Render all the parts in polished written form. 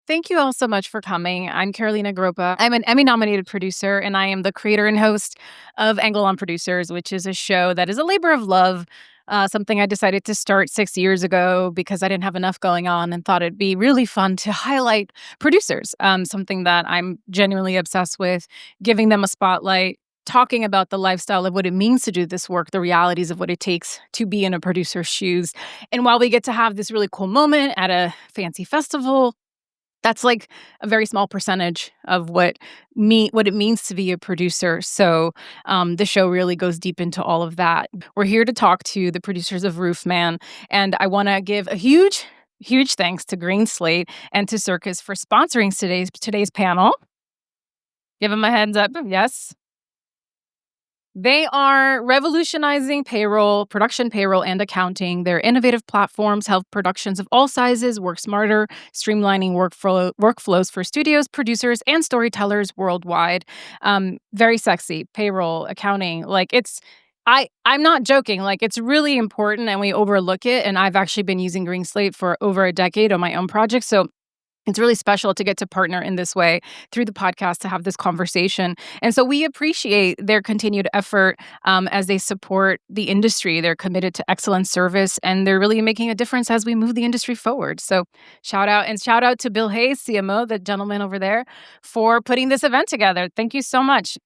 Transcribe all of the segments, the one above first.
Thank you all so much for coming. I'm Carolina Groppa. I'm an Emmy-nominated producer, and I am the creator and host of Angle on Producers, which is a show that is a labor of love, something I decided to start 6 years ago because I didn't have enough going on and thought it'd be really fun to highlight producers, something that I'm genuinely obsessed with, giving them a spotlight, talking about the lifestyle of what it means to do this work, the realities of what it takes to be in a producer's shoes. And while we get to have this really cool moment at a fancy festival, that's like a very small percentage of what it means to be a producer. So the show really goes deep into all of that. We're here to talk to the producers of Roofman, and I want to give a huge thanks to GreenSlate and to Circus for sponsoring today's panel. Give them a heads up. Yes. They are revolutionizing production payroll, and accounting. Their innovative platforms help productions of all sizes work smarter, streamlining workflows for studios, producers, and storytellers worldwide. Very sexy. Payroll, accounting. I'm not joking. Like, it's really important and we overlook it. And I've actually been using GreenSlate for over a decade on my own project. So it's really special to get to partner in this way through the podcast to have this conversation. And so we appreciate their continued effort as they support the industry. They're committed to excellent service, and they're really making a difference as we move the industry forward. So shout out to Bill Hayes, CMO, the gentleman over there, for putting this event together. Thank you so much.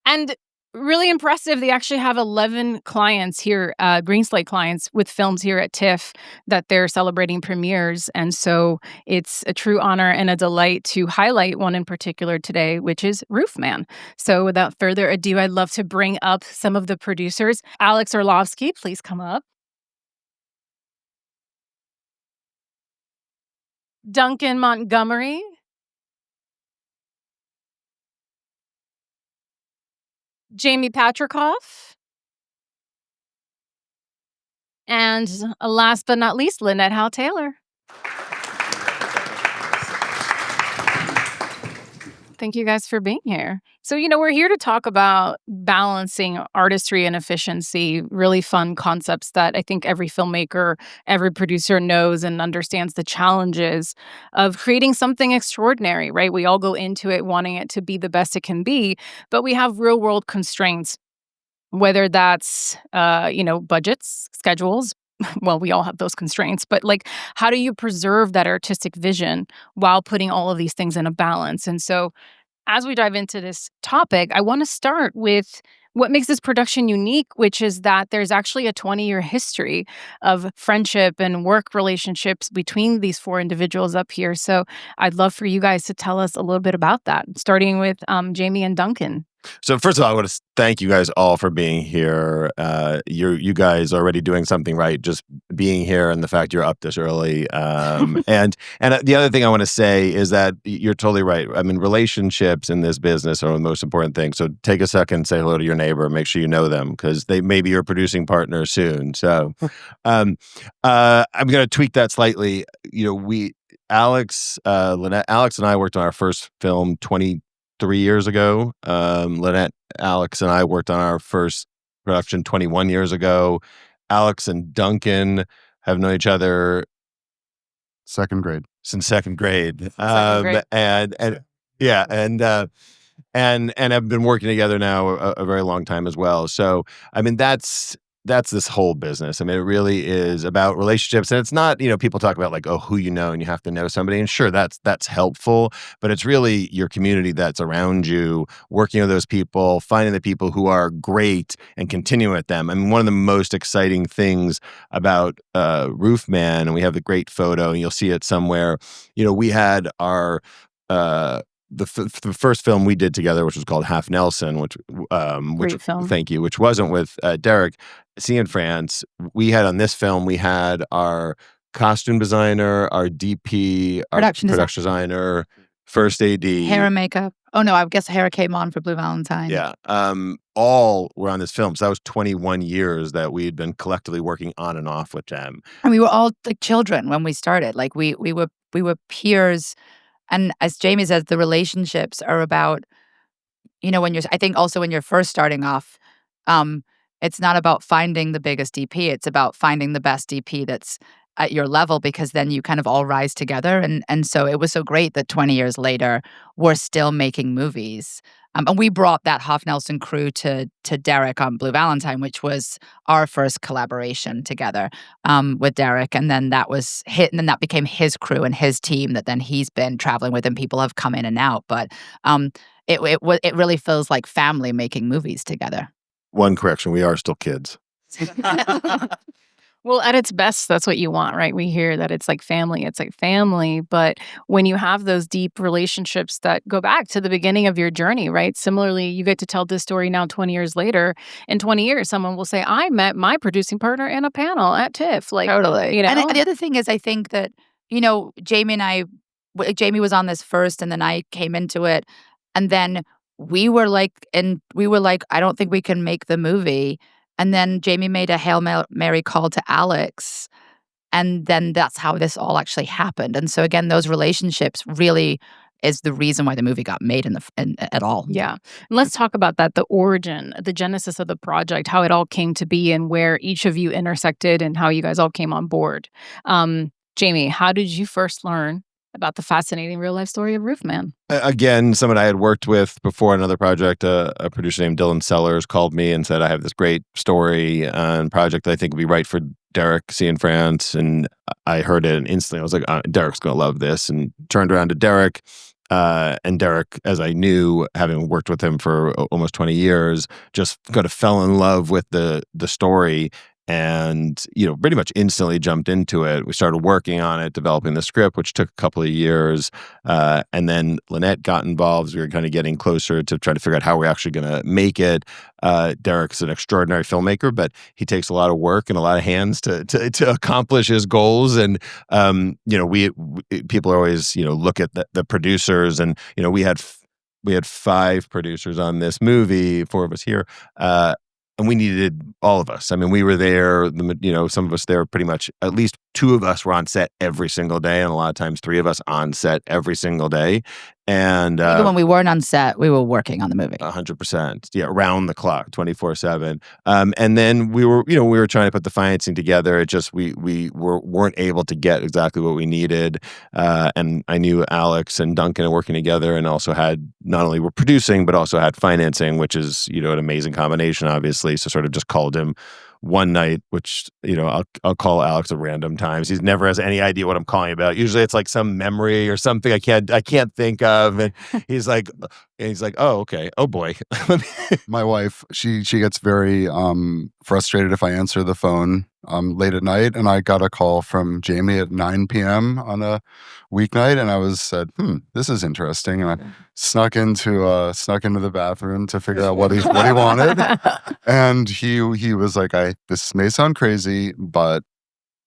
And really impressive. They actually have 11 clients here, GreenSlate clients with films here at TIFF that they're celebrating premieres. And so it's a true honor and a delight to highlight one in particular today, which is Roofman. So without further ado, I'd love to bring up some of the producers. Alex Orlovsky, please come up. Duncan Montgomery. Jamie Patricof. And last but not least, Lynette Howell Taylor. Thank you guys for being here. So, we're here to talk about balancing artistry and efficiency, really fun concepts that I think every filmmaker, every producer knows and understands the challenges of creating something extraordinary, right? We all go into it wanting it to be the best it can be, but we have real world constraints, whether that's, budgets, schedules. Well, we all have those constraints, but how do you preserve that artistic vision while putting all of these things in a balance? And so as we dive into this topic, I want to start with what makes this production unique, which is that there's actually a 20-year history of friendship and work relationships between these four individuals up here. So I'd love for you guys to tell us a little bit about that, starting with Jamie and Duncan. So first of all, I want to thank you guys all for being here. You guys are already doing something right, just being here, and the fact you're up this early. And the other thing I want to say is that you're totally right. I mean, relationships in this business are the most important thing. So take a second, say hello to your neighbor, make sure you know them, because they may be your producing partner soon. So I'm going to tweak that slightly. Alex and I worked on our first film 23 years ago. Lynette, Alex, and I worked on our first production 21 years ago. Alex and Duncan have known each other second grade. Since second grade. Second grade. And have been working together now a very long time as well. So, I mean, that's this whole business. I mean, it really is about relationships. And it's not, people talk about who you know and you have to know somebody. And sure, that's helpful. But it's really your community that's around you, working with those people, finding the people who are great and continuing with them. I mean, one of the most exciting things about Roofman, and we have the great photo, and you'll see it somewhere, we had our the first film we did together, which was called Half Nelson, which Great film. Thank you, which wasn't with Derek Cianfrance. We had on this film, we had our costume designer, our DP, our production designer, first AD, hair and makeup. Oh no, I guess hair came on for Blue Valentine. Yeah, all were on this film. So that was 21 years that we had been collectively working on and off with them. And we were all like children when we started. Like we were peers. And as Jamie says, the relationships are about, I think also when you're first starting off, it's not about finding the biggest DP. It's about finding the best DP that's at your level, because then you kind of all rise together. And so it was so great that 20 years later, we're still making movies. And we brought that Hoff Nelson crew to Derek on Blue Valentine, which was our first collaboration together with Derek. And then that was hit, and then that became his crew and his team that then he's been traveling with, and people have come in and out. But it really feels like family making movies together. One correction, we are still kids. Well, at its best, that's what you want, right? We hear that it's like family. But when you have those deep relationships that go back to the beginning of your journey, right? Similarly, you get to tell this story now 20 years later. In 20 years, someone will say, I met my producing partner in a panel at TIFF. Like, Totally. you know? And the other thing is, I think that, Jamie was on this first, and then I came into it. And then we were like, I don't think we can make the movie. And then Jamie made a Hail Mary call to Alex. And then that's how this all actually happened. And so again, those relationships really is the reason why the movie got made at all. Yeah. And let's talk about that, the origin, the genesis of the project, how it all came to be and where each of you intersected and how you guys all came on board. Jamie, how did you first learn about the fascinating real life story of Roofman? Again, someone I had worked with before another project, a producer named Dylan Sellers called me and said, I have this great story and project that I think would be right for Derek Cianfrance. And I heard it and instantly I was like, Derek's going to love this. And turned around to Derek. And Derek, as I knew, having worked with him for almost 20 years, just kind of fell in love with the story. And, pretty much instantly jumped into it. We started working on it, developing the script, which took a couple of years. And then Lynette got involved. We were kind of getting closer to trying to figure out how we're actually going to make it. Derek's an extraordinary filmmaker, but he takes a lot of work and a lot of hands to accomplish his goals. And, we people always, look at the producers, and, we had 5 producers on this movie, 4 of us here. And we needed all of us. I mean, we were there, some of us there pretty much, at least 2 of us were on set every single day. And a lot of times 3 of us on set every single day. And even when we weren't on set, we were working on the movie. 100%. Yeah, around the clock, 24/7. And then we were trying to put the financing together. It just, we weren't able to get exactly what we needed. And I knew Alex and Duncan are working together, and also had, not only were producing, but also had financing, which is, an amazing combination, obviously. So sort of just called him one night, which, I'll call Alex at random times. He never has any idea what I'm calling about. Usually it's like some memory or something I can't think of. And he's like, oh, okay. Oh boy. My wife, she gets very frustrated if I answer the phone late at night. And I got a call from Jamie at 9 p.m. on a weeknight, and I said, this is interesting. And I snuck into the bathroom to figure out what he wanted. And he was like, this may sound crazy, but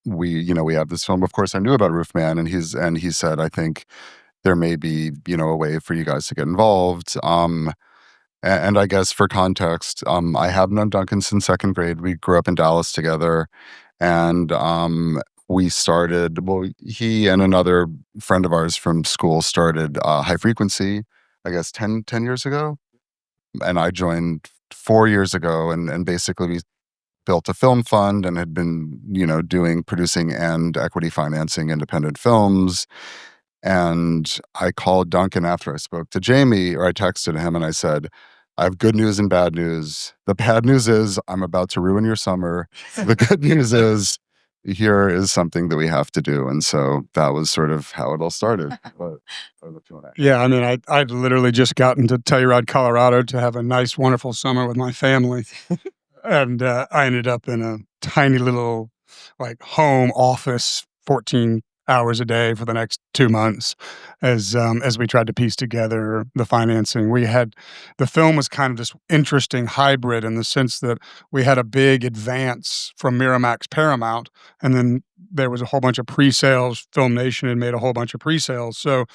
we have this film. Of course, I knew about Roofman, and he said, I think there may be, a way for you guys to get involved. And I guess for context, I have known Duncan since 2nd grade. We grew up in Dallas together, and we started, he and another friend of ours from school started High Frequency, I guess 10 years ago. And I joined 4 years ago, and basically we built a film fund and had been, doing producing and equity financing independent films. And I called Duncan after I spoke to Jamie, or I texted him and I said, I have good news and bad news. The bad news is I'm about to ruin your summer. The good news is here is something that we have to do. And so that was sort of how it all started. Yeah, I mean, I'd literally just gotten to Telluride, Colorado to have a nice, wonderful summer with my family. And I ended up in a tiny little home office, 14 hours a day for the next 2 months as we tried to piece together the financing. The film was kind of this interesting hybrid in the sense that we had a big advance from Miramax Paramount, and then there was a whole bunch of pre-sales. Film Nation had made a whole bunch of pre-sales. So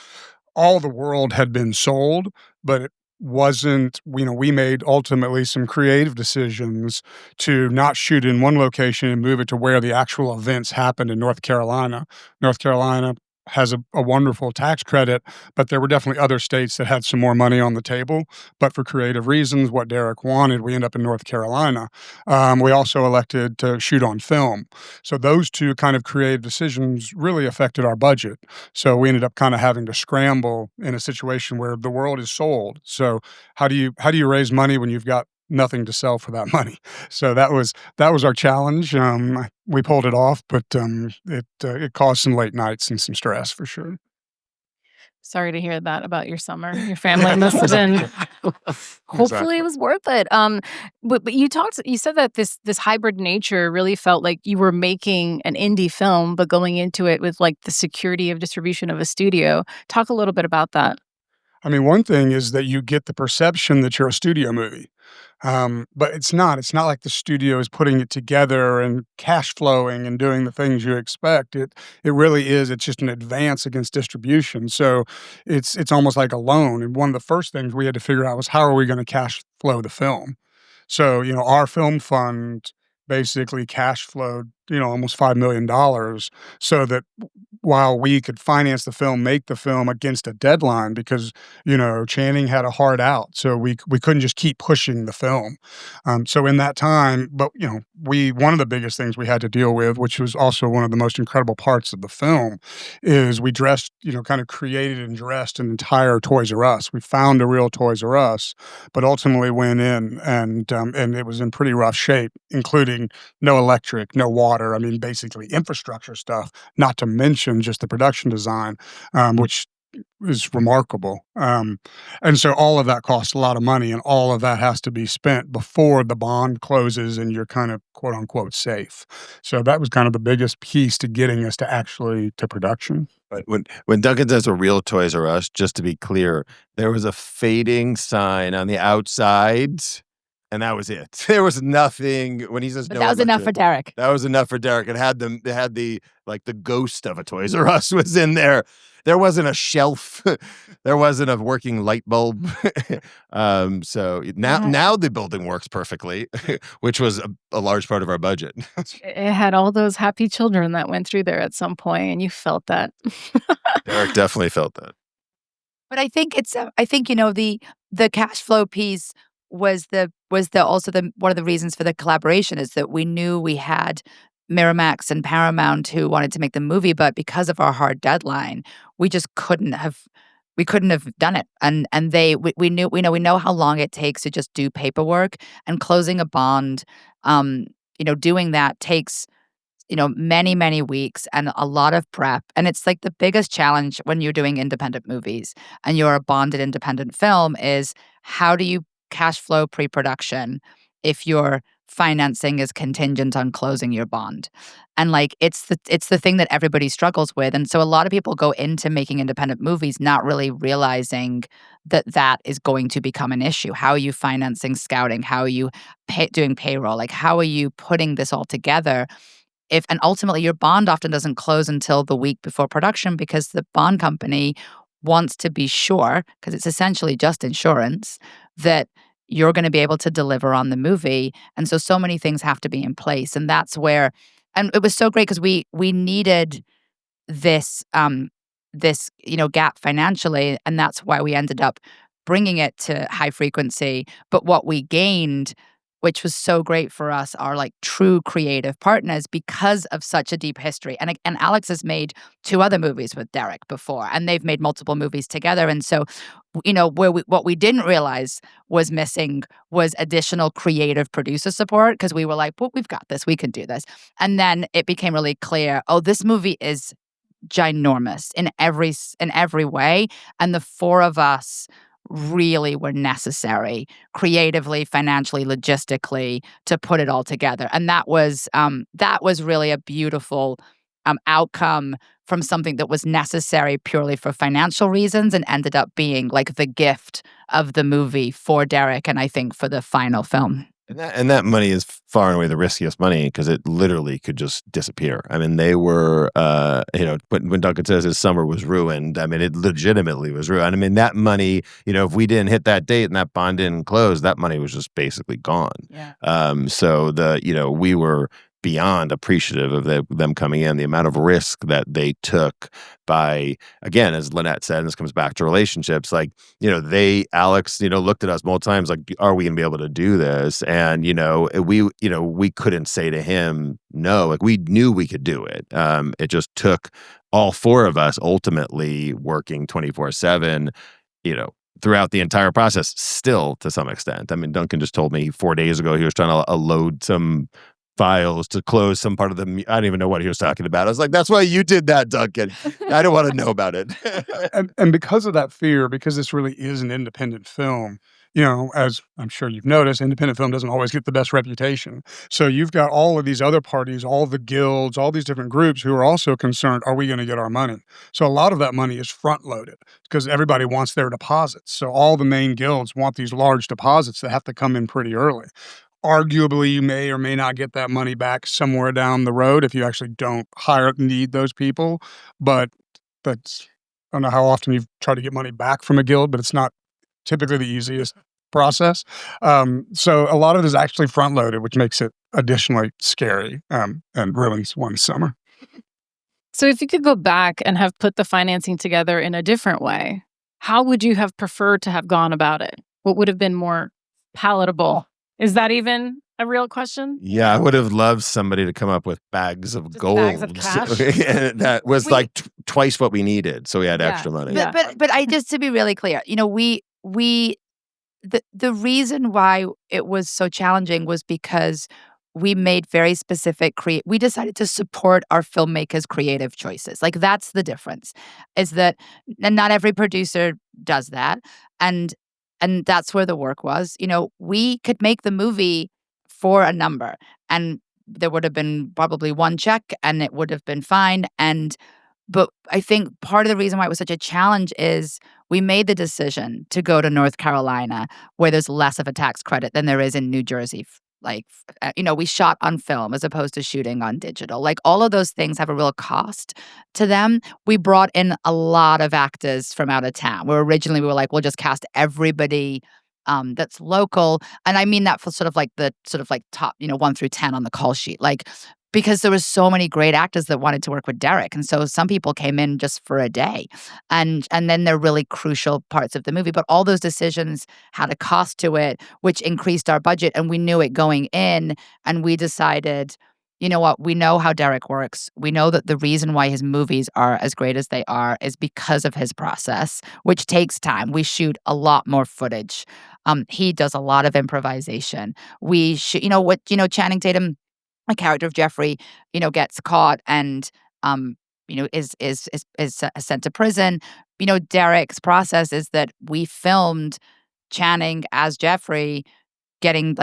all the world had been sold, but it wasn't, we made ultimately some creative decisions to not shoot in one location and move it to where the actual events happened in North Carolina. North Carolina has a wonderful tax credit, but there were definitely other states that had some more money on the table. But for creative reasons, what Derek wanted, we end up in North Carolina. We also elected to shoot on film. So those two kind of creative decisions really affected our budget. So we ended up kind of having to scramble in a situation where the world is sold. So how do you raise money when you've got nothing to sell for that money? So that was our challenge. We pulled it off, but it caused some late nights and some stress for sure. Sorry to hear that about your summer. Your family must have been. Hopefully, it was worth it. But you said that this hybrid nature really felt like you were making an indie film, but going into it with like the security of distribution of a studio. Talk a little bit about that. I mean, one thing is that you get the perception that you're a studio movie. But it's not. It's not like the studio is putting it together and cash flowing and doing the things you expect. It really is. It's just an advance against distribution. So it's almost like a loan. And one of the first things we had to figure out was how are we going to cash flow the film? So, our film fund basically cash flowed, almost $5 million so that while we could finance the film, make the film against a deadline because, Channing had a hard out. So we couldn't just keep pushing the film. So in that time, but, one of the biggest things we had to deal with, which was also one of the most incredible parts of the film, is we dressed, kind of created and dressed an entire Toys R Us. We found a real Toys R Us, but ultimately went in and it was in pretty rough shape, including no electric, no water. I mean, basically infrastructure stuff, not to mention just the production design, which is remarkable. And so all of that costs a lot of money, and all of that has to be spent before the bond closes and you're kind of quote unquote safe. So that was kind of the biggest piece to getting us to actually to production. But when Duncan says a real Toys R Us, just to be clear, there was a fading sign on the outside, and that was it. There was nothing when he says But no that was enough for electric. Derek. That was enough for Derek. It had the like the ghost of a Toys R Us was in there. There wasn't a shelf. There wasn't a working light bulb. So now the building works perfectly, which was a large part of our budget. It had all those happy children that went through there at some point, and you felt that. Derek definitely felt that. But I think the cash flow piece was also the one of the reasons for the collaboration is that we knew we had Miramax and Paramount who wanted to make the movie, but because of our hard deadline, we just couldn't have done it. And we know how long it takes to just do paperwork and closing a bond. Doing that takes many, many weeks and a lot of prep. And it's like the biggest challenge when you're doing independent movies and you're a bonded independent film is how do you cash flow pre-production if your financing is contingent on closing your bond? And like it's the thing that everybody struggles with. And so a lot of people go into making independent movies not really realizing that is going to become an issue. How are you financing scouting? How are you doing payroll? Like how are you putting this all together? And ultimately your bond often doesn't close until the week before production because the bond company wants to be sure, because it's essentially just insurance, that you're going to be able to deliver on the movie. And so many things have to be in place. And that's where, and it was so great because we needed this gap financially, and that's why we ended up bringing it to high frequency. But what we gained, which was so great for us, are like true creative partners because of such a deep history. And Alex has made 2 other movies with Derek before, and they've made multiple movies together. And so, what we didn't realize was missing was additional creative producer support because we were like, well, we've got this, we can do this. And then it became really clear, oh, this movie is ginormous in every way. And the 4 of us really were necessary creatively, financially, logistically to put it all together. And that was really a beautiful outcome from something that was necessary purely for financial reasons and ended up being like the gift of the movie for Derek and I think for the final film. And that money is far and away the riskiest money because it literally could just disappear. I mean, they were, when Duncan says his summer was ruined, I mean, it legitimately was ruined. I mean, that money, if we didn't hit that date and that bond didn't close, that money was just basically gone. Yeah. So we were beyond appreciative of them coming in, the amount of risk that they took by, again, as Lynette said, and this comes back to relationships, like, Alex, looked at us multiple times like, are we going to be able to do this? And, we couldn't say to him, no, like we knew we could do it. It just took all four of us ultimately working 24/7, throughout the entire process, still to some extent. I mean, Duncan just told me 4 days ago he was trying to load some files to close some part of the. I don't even know what he was talking about. I was like, "That's why you did that, Duncan. I don't want to know about it." And because of that fear, because this really is an independent film, as I'm sure you've noticed, independent film doesn't always get the best reputation. So you've got all of these other parties, all the guilds, all these different groups who are also concerned, are we going to get our money? So a lot of that money is front loaded because everybody wants their deposits. So all the main guilds want these large deposits that have to come in pretty early. Arguably, you may or may not get that money back somewhere down the road if you actually don't need those people. But that's, I don't know how often you've tried to get money back from a guild, but it's not typically the easiest process. So a lot of it is actually front loaded, which makes it additionally scary and ruins one's summer. So if you could go back and have put the financing together in a different way, how would you have preferred to have gone about it? What would have been more palatable? Is that even a real question? Yeah, I would have loved somebody to come up with bags of gold. bags of cash? And that was twice what we needed, so we had extra money. But I just to be really clear, the reason why it was so challenging was because we made very specific we decided to support our filmmakers' creative choices. Like that's the difference. Is that and not every producer does that. And that's where the work was. We could make the movie for a number and there would have been probably one check and it would have been fine. But I think part of the reason why it was such a challenge is we made the decision to go to North Carolina where there's less of a tax credit than there is in New Jersey. We shot on film as opposed to shooting on digital. Like all of those things have a real cost to them. We brought in a lot of actors from out of town. Where originally we were like, we'll just cast everybody that's local. And I mean that for sort of like top, 1 through 10 on the call sheet. Because there was so many great actors that wanted to work with Derek. And so some people came in just for a day. And then they're really crucial parts of the movie. But all those decisions had a cost to it, which increased our budget. And we knew it going in. And we decided, you know what? We know how Derek works. We know that the reason why his movies are as great as they are is because of his process, which takes time. We shoot a lot more footage. He does a lot of improvisation. We shoot, Channing Tatum, a character of Jeffrey, gets caught and, is sent to prison. Derek's process is that we filmed Channing as Jeffrey getting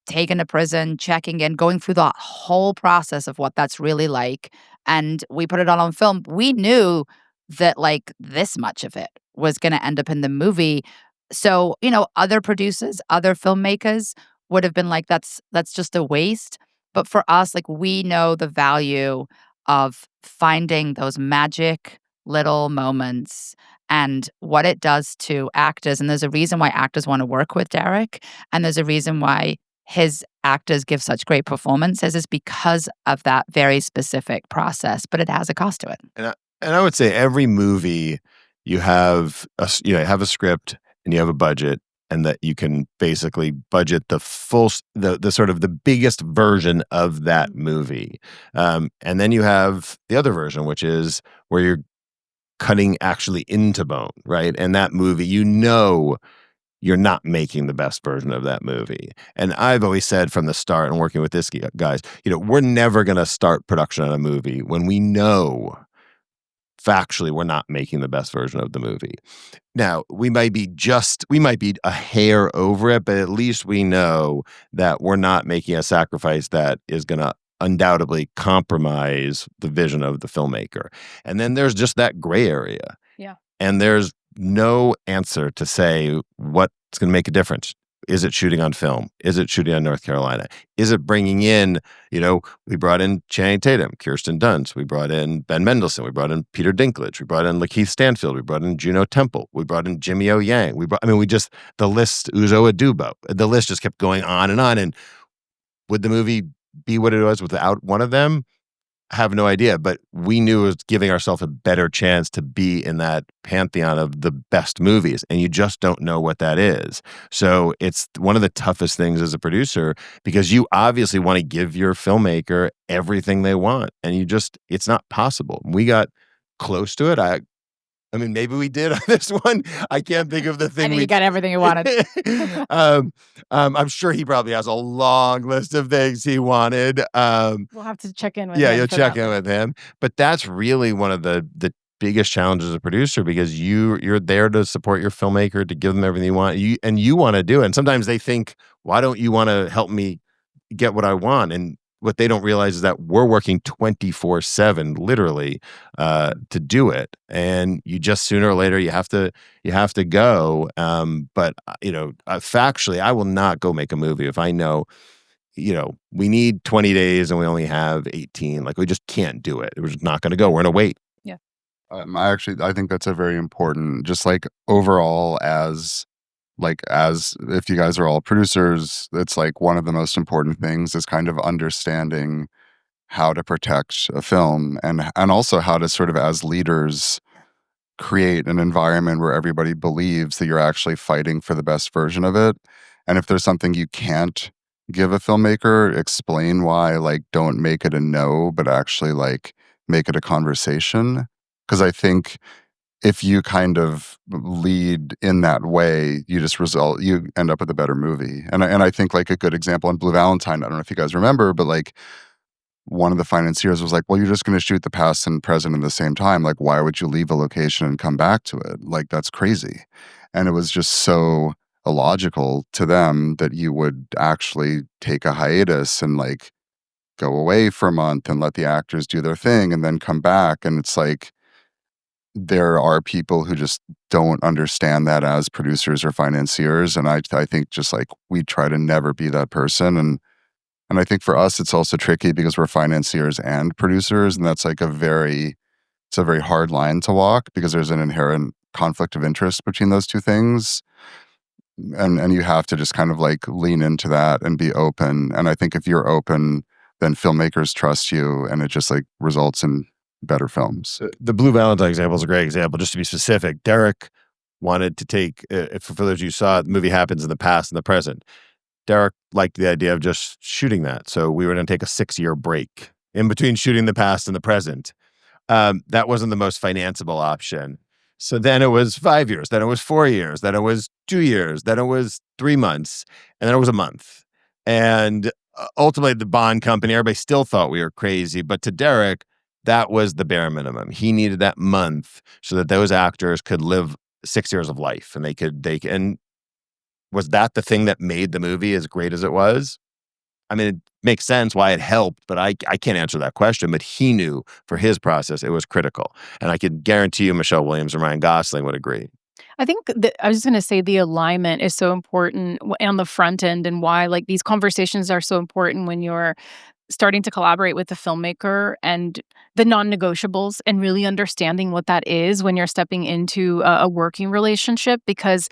taken to prison, checking in, going through the whole process of what that's really like. And we put it on film. We knew that this much of it was going to end up in the movie. So, other producers, other filmmakers would have been like, that's just a waste. But for us, we know the value of finding those magic little moments and what it does to actors. And there's a reason why actors want to work with Derek. And there's a reason why his actors give such great performances is because of that very specific process. But it has a cost to it. And I would say every movie you have a script and you have a budget. And that you can basically budget the full, the sort of the biggest version of that movie. And then you have the other version, which is where you're cutting actually into bone, right? And that movie, you're not making the best version of that movie. And I've always said from the start and working with this guys, we're never going to start production on a movie when we know factually we're not making the best version of the movie. Now, we might be a hair over it, but at least we know that we're not making a sacrifice that is going to undoubtedly compromise the vision of the filmmaker. And then there's just that gray area. Yeah. And there's no answer to say what's going to make a difference. Is it shooting on film? Is it shooting on North Carolina? Is it bringing in, we brought in Channing Tatum, Kirsten Dunst. We brought in Ben Mendelsohn. We brought in Peter Dinklage. We brought in Lakeith Stanfield. We brought in Juno Temple. We brought in Jimmy O. Yang. the list, Uzo Aduba. The list just kept going on. And would the movie be what it was without one of them, I have no idea. But we knew it was giving ourselves a better chance to be in that pantheon of the best movies, and you just don't know what that is. So it's one of the toughest things as a producer, because you obviously want to give your filmmaker everything they want, and it's not possible. We got close to it. I mean, maybe we did on this one. I can't think of the thing. I think you got everything you wanted. I'm sure he probably has a long list of things he wanted. We'll have to check in with him. Yeah, you'll check in with him. But that's really one of the biggest challenges as a producer, because you're there to support your filmmaker, to give them everything you want. You want to do it. And sometimes they think, why don't you want to help me get what I want? And what they don't realize is that we're working 24/7, literally, to do it. And you just, sooner or later, you have to go. But factually, I will not go make a movie if I know, we need 20 days and we only have 18. Like, we just can't do it. We're just not going to go. We're going to wait. Yeah. I think that's a very important, just like overall, as if you guys are all producers, it's like one of the most important things is kind of understanding how to protect a film, and also how to sort of, as leaders, create an environment where everybody believes that you're actually fighting for the best version of it. And if there's something you can't give a filmmaker, explain why. Like, don't make it a no, but actually like make it a conversation. Because I think if you kind of lead in that way, you end up with a better movie. And I think like a good example on Blue Valentine, I don't know if you guys remember, but like one of the financiers was like, well, you're just going to shoot the past and present at the same time. Like, why would you leave a location and come back to it? Like, that's crazy. And it was just so illogical to them that you would actually take a hiatus and like go away for a month and let the actors do their thing and then come back. And it's like, there are people who just don't understand that as producers or financiers. And I think just like we try to never be that person. And I think for us, it's also tricky because we're financiers and producers. And that's like it's a very hard line to walk, because there's an inherent conflict of interest between those two things. And you have to just kind of like lean into that and be open. And I think if you're open, then filmmakers trust you, and it just like results in better films. The Blue Valentine example is a great example. Just to be specific, Derek wanted to take, for those of you who saw it, the movie happens in the past and the present. Derek liked the idea of just shooting that. So we were going to take a 6-year break in between shooting the past and the present. That wasn't the most financeable option. So then it was 5 years, then it was 4 years, then it was 2 years, then it was 3 months, and then it was a month. And ultimately, the bond company, everybody still thought we were crazy. But to Derek, that was the bare minimum. He needed that month so that those actors could live 6 years of life, and and was that the thing that made the movie as great as it was? I mean, it makes sense why it helped, but I can't answer that question. But he knew for his process, it was critical. And I can guarantee you Michelle Williams and Ryan Gosling would agree. I think I was just going to say the alignment is so important on the front end, and why like these conversations are so important when you're starting to collaborate with the filmmaker, and the non-negotiables, and really understanding what that is when you're stepping into a working relationship. Because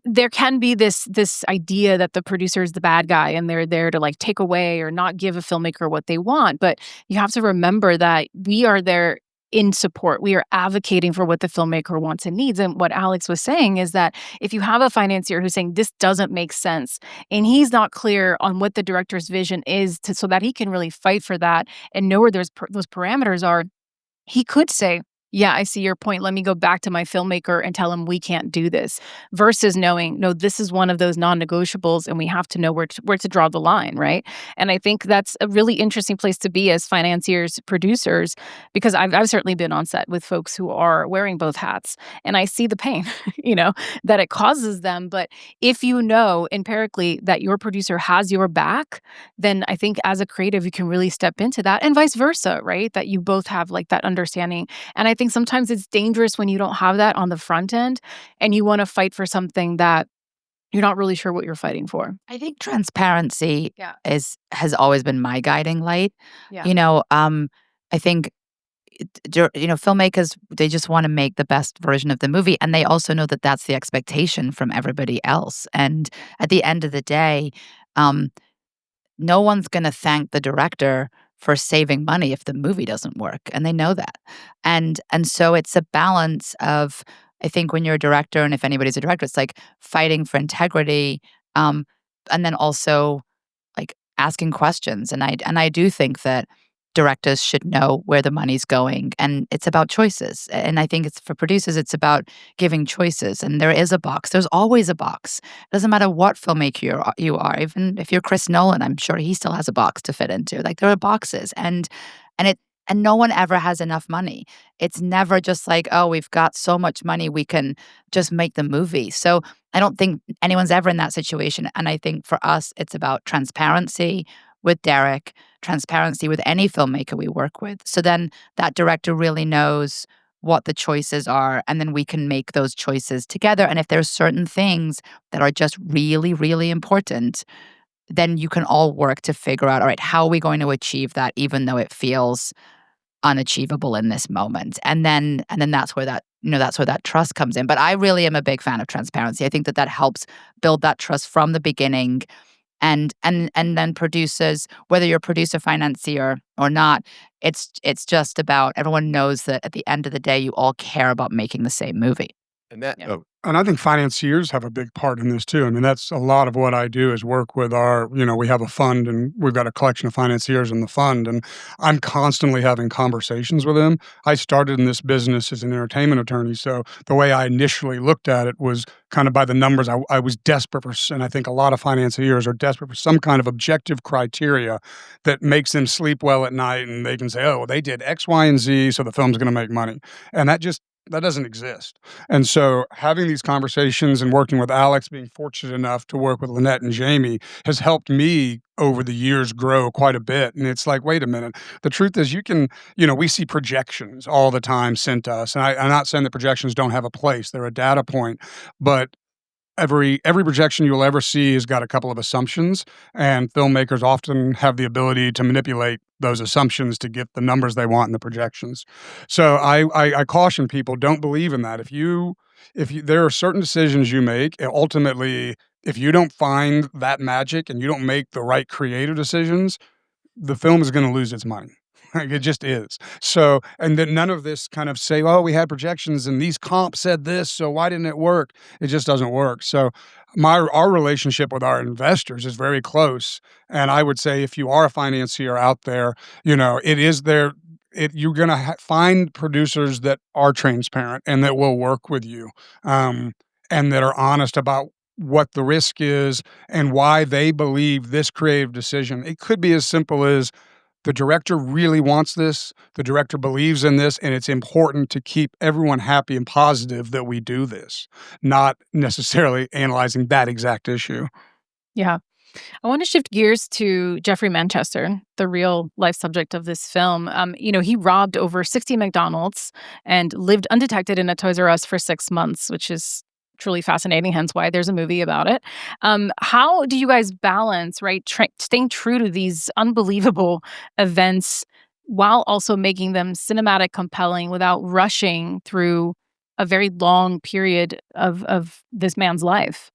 there can be this idea that the producer is the bad guy and they're there to like take away or not give a filmmaker what they want. But you have to remember that we are there in support. We are advocating for what the filmmaker wants and needs. And what Alex was saying is that if you have a financier who's saying this doesn't make sense, and he's not clear on what the director's vision is so that he can really fight for that and know where those parameters are, he could say, yeah, I see your point. Let me go back to my filmmaker and tell him we can't do this, versus knowing, no, this is one of those non-negotiables and we have to know where to draw the line, right? And I think that's a really interesting place to be as financiers, producers, because I've certainly been on set with folks who are wearing both hats, and I see the pain, that it causes them. But if you know empirically that your producer has your back, then I think as a creative, you can really step into that, and vice versa, right? That you both have like that understanding. And I think sometimes it's dangerous when you don't have that on the front end and you want to fight for something that you're not really sure what you're fighting for. I think transparency has always been my guiding light. Yeah. I think filmmakers, they just want to make the best version of the movie, and they also know that that's the expectation from everybody else. And at the end of the day, no one's going to thank the director for saving money if the movie doesn't work, and they know that. And so it's a balance of, I think, when you're a director, and if anybody's a director, it's like fighting for integrity, and then also like asking questions. And I do think that directors should know where the money's going, and it's about choices. And I think it's for producers, it's about giving choices. And there is a box. There's always a box. It doesn't matter what filmmaker you are. Even if you're Chris Nolan, I'm sure he still has a box to fit into. Like, there are boxes, and no one ever has enough money. It's never just like, oh, we've got so much money, we can just make the movie. So I don't think anyone's ever in that situation. And I think for us, it's about transparency with Derek, transparency with any filmmaker we work with. So then that director really knows what the choices are, and then we can make those choices together. And if there's certain things that are just really, really important, then you can all work to figure out, all right, how are we going to achieve that, even though it feels unachievable in this moment? And then that's where that trust comes in. But I really am a big fan of transparency. I think that helps build that trust from the beginning. And then producers, whether you're a producer, financier or not, it's just about everyone knows that at the end of the day, you all care about making the same movie. And that, Yeah. And I think financiers have a big part in this too. I mean, that's a lot of what I do is work with we have a fund, and we've got a collection of financiers in the fund, and I'm constantly having conversations with them. I started in this business as an entertainment attorney, so the way I initially looked at it was kind of by the numbers. I was desperate for, and I think a lot of financiers are desperate for some kind of objective criteria that makes them sleep well at night, and they can say, oh, well, they did X, Y, and Z, so the film's going to make money. And that doesn't exist. And so having these conversations and working with Alex, being fortunate enough to work with Lynette and Jamie, has helped me over the years grow quite a bit. And it's like, wait a minute. The truth is, we see projections all the time sent to us. And I'm not saying that projections don't have a place. They're a data point. But every projection you'll ever see has got a couple of assumptions, and filmmakers often have the ability to manipulate those assumptions to get the numbers they want in the projections. So I caution people, don't believe in that. If you there are certain decisions you make, and ultimately, if you don't find that magic and you don't make the right creative decisions, the film is going to lose its money. Like, it just is. So, and then none of this kind of say, oh, we had projections and these comps said this, so why didn't it work? It just doesn't work. So our relationship with our investors is very close. And I would say, if you are a financier out there, it is there. You're going to find producers that are transparent and that will work with you, and that are honest about what the risk is and why they believe this creative decision. It could be as simple as, the director really wants this, the director believes in this, and it's important to keep everyone happy and positive that we do this, not necessarily analyzing that exact issue. Yeah. I want to shift gears to Jeffrey Manchester, the real life subject of this film. He robbed over 60 McDonald's and lived undetected in a Toys R Us for 6 months, which is truly fascinating, hence why there's a movie about it. How do you guys balance, right, staying true to these unbelievable events while also making them cinematic, compelling, without rushing through a very long period of this man's life?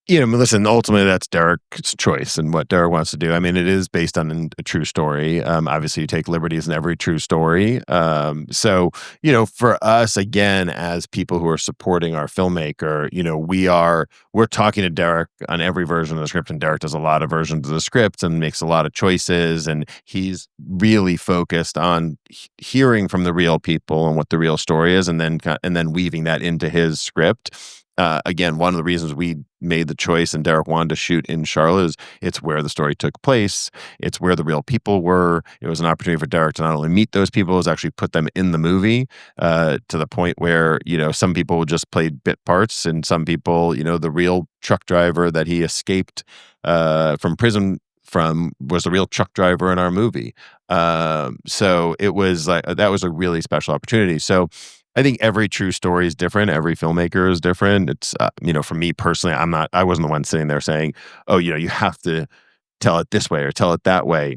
Listen, ultimately that's Derek's choice and what Derek wants to do. I mean, it is based on a true story. Obviously, you take liberties in every true story. So, for us, again, as people who are supporting our filmmaker, we're talking to Derek on every version of the script, and Derek does a lot of versions of the script and makes a lot of choices. And he's really focused on hearing from the real people and what the real story is, and then weaving that into his script. Again, one of the reasons we made the choice and Derek wanted to shoot in Charlotte is it's where the story took place. It's where the real people were. It was an opportunity for Derek to not only meet those people, as actually put them in the movie, to the point where, some people just played bit parts, and some people, the real truck driver that he escaped from prison from was the real truck driver in our movie. So it was that was a really special opportunity. So I think every true story is different. Every filmmaker is different. It's, for me personally, I wasn't the one sitting there saying, oh, you have to tell it this way or tell it that way.